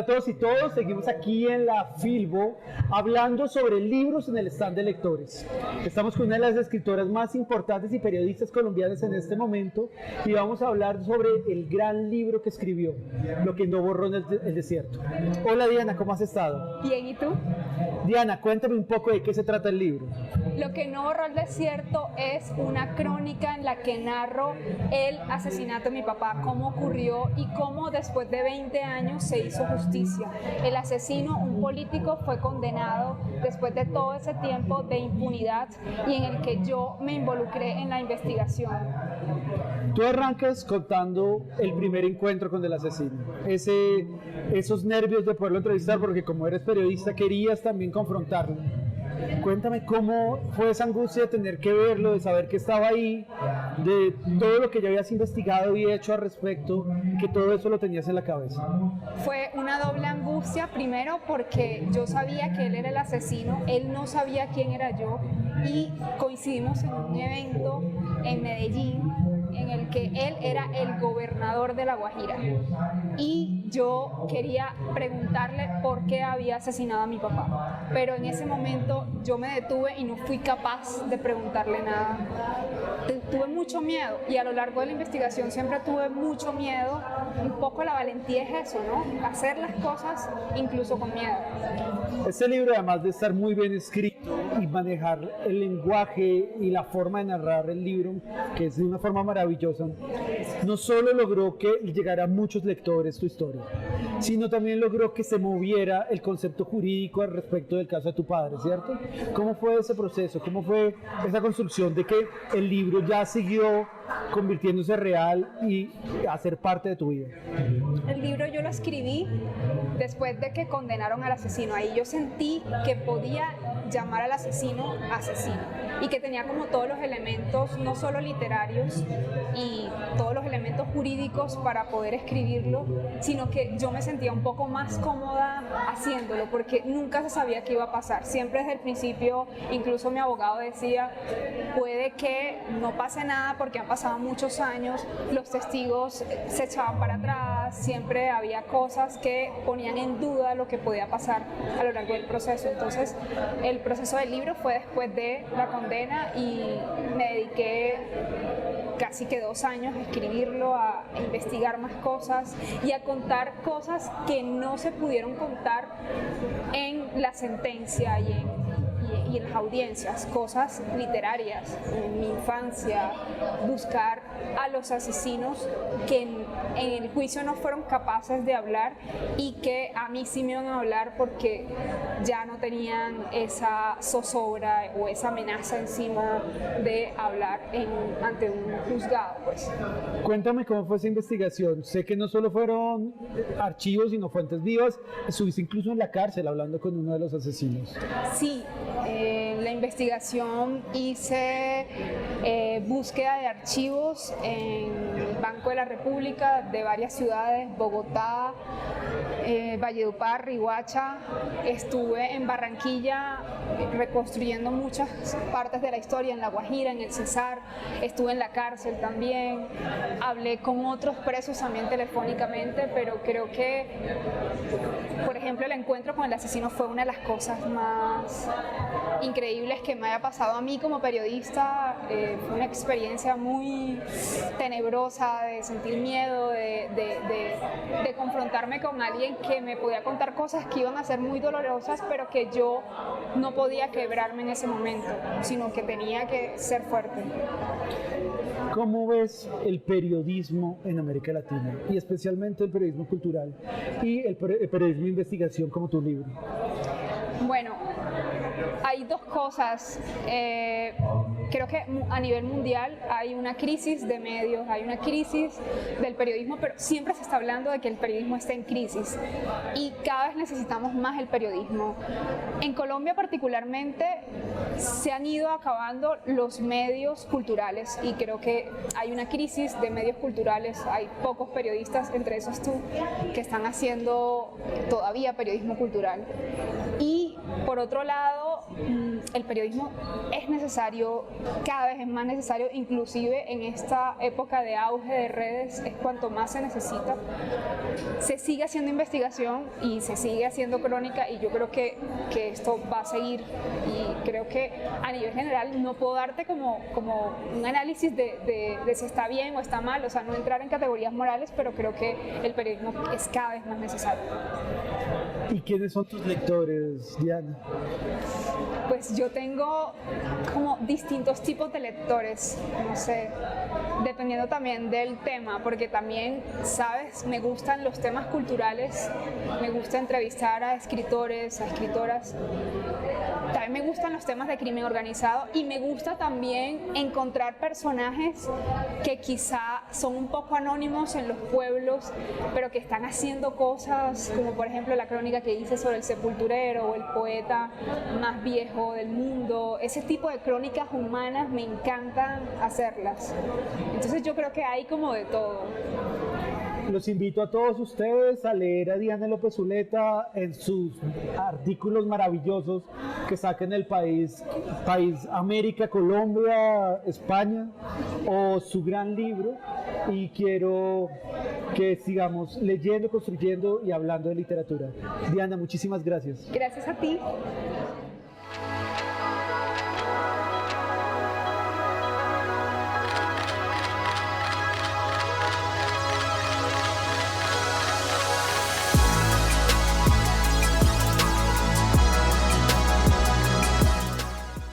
Hola a todos y todas, seguimos aquí en la Filbo hablando sobre libros en el stand de lectores. Estamos con una de las escritoras más importantes y periodistas colombianas en este momento y vamos a hablar sobre el gran libro que escribió, Lo que no borró el desierto. Hola Diana, ¿cómo has estado? Bien, ¿y tú? Diana, cuéntame un poco de qué se trata el libro. Lo que no borró el desierto es una crónica en la que narro el asesinato de mi papá, cómo ocurrió y cómo después de 20 años se hizo justicia. El asesino, un político, fue condenado después de todo ese tiempo de impunidad y en el que yo me involucré en la investigación. Tú arrancas contando el primer encuentro con el asesino, esos nervios de poderlo entrevistar, porque como eres periodista querías también confrontarlo. Cuéntame cómo fue esa angustia de tener que verlo, de saber que estaba ahí, de todo lo que ya habías investigado y hecho al respecto, que todo eso lo tenías en la cabeza. Fue una doble angustia, primero porque yo sabía que él era el asesino, él no sabía quién era yo y coincidimos en un evento en Medellín en el que él era el gobernador de La Guajira y yo quería preguntarle por qué había asesinado a mi papá, pero en ese momento yo me detuve y no fui capaz de preguntarle nada. Tuve mucho miedo y a lo largo de la investigación siempre tuve mucho miedo. Un poco la valentía es eso, ¿no? Hacer las cosas incluso con miedo. Este libro, además de estar muy bien escrito y manejar el lenguaje y la forma de narrar el libro, que es de una forma maravillosa, no solo logró que llegara a muchos lectores tu historia, sino también logró que se moviera el concepto jurídico al respecto del caso de tu padre, ¿cierto? ¿Cómo fue ese proceso? ¿Cómo fue esa construcción de que el libro ya siguió convirtiéndose real y a ser parte de tu vida? El libro yo lo escribí después de que condenaron al asesino. Ahí yo sentí que podía llamar al asesino y que tenía como todos los elementos, no solo literarios y todos los elementos jurídicos para poder escribirlo, sino que yo me sentía un poco más cómoda haciéndolo porque nunca se sabía qué iba a pasar. Siempre desde el principio, incluso mi abogado decía, puede que no pase nada porque han pasado muchos años, los testigos se echaban para atrás, siempre había cosas que ponían en duda lo que podía pasar a lo largo del proceso. Entonces el proceso del libro fue después de la condena y me dediqué casi que 2 años a escribirlo, a investigar más cosas y a contar cosas que no se pudieron contar en la sentencia y en las audiencias, cosas literarias, en mi infancia, buscar a los asesinos que en el juicio no fueron capaces de hablar y que a mí sí me iban a hablar porque ya no tenían esa zozobra o esa amenaza encima de hablar ante un juzgado, pues. Cuéntame cómo fue esa investigación. Sé que no solo fueron archivos, sino fuentes vivas. Estuviste incluso en la cárcel hablando con uno de los asesinos. Sí, en la investigación hice búsqueda de archivos en el Banco de la República de varias ciudades, Bogotá, Valledupar, Riohacha. Estuve en Barranquilla reconstruyendo muchas partes de la historia, en La Guajira, en el Cesar. Estuve en la cárcel también. Hablé con otros presos también telefónicamente, pero creo que, por ejemplo, el encuentro con el asesino fue una de las cosas más increíbles que me haya pasado a mí como periodista. Fue una experiencia muy tenebrosa de sentir miedo, de confrontarme con alguien que me podía contar cosas que iban a ser muy dolorosas, pero que yo no podía quebrarme en ese momento, sino que tenía que ser fuerte. ¿Cómo ves el periodismo en América Latina y especialmente el periodismo cultural y el periodismo de investigación como tu libro? Bueno, hay dos cosas. Creo que a nivel mundial hay una crisis de medios, hay una crisis del periodismo, pero siempre se está hablando de que el periodismo está en crisis y cada vez necesitamos más el periodismo. En Colombia particularmente se han ido acabando los medios culturales y creo que hay una crisis de medios culturales. Hay pocos periodistas, entre esos tú, que están haciendo todavía periodismo cultural. Y por otro lado, el periodismo es necesario cada vez es más necesario, inclusive en esta época de auge de redes, es cuanto más se necesita. Se sigue haciendo investigación y se sigue haciendo crónica, y yo creo que esto va a seguir, y creo que a nivel general no puedo darte como un análisis de si está bien o está mal, o sea, no entrar en categorías morales, pero creo que el periodismo es cada vez más necesario. ¿Y quiénes son tus lectores, Diana? Pues yo tengo como distintos tipos de lectores, no sé, dependiendo también del tema, porque también, sabes, me gustan los temas culturales, me gusta entrevistar a escritores, a escritoras, también me gustan los temas de crimen organizado, y me gusta también encontrar personajes que quizá son un poco anónimos en los pueblos, pero que están haciendo cosas, como por ejemplo la crónica que hice sobre el sepulturero o el poeta más viejo del mundo. Ese tipo de crónicas humanas me encantan hacerlas. Entonces yo creo que hay como de todo. Los invito a todos ustedes a leer a Diana López Zuleta en sus artículos maravillosos que saca en El País, América, Colombia, España, o su gran libro, y quiero que sigamos leyendo, construyendo y hablando de literatura. Diana, muchísimas gracias. Gracias a ti.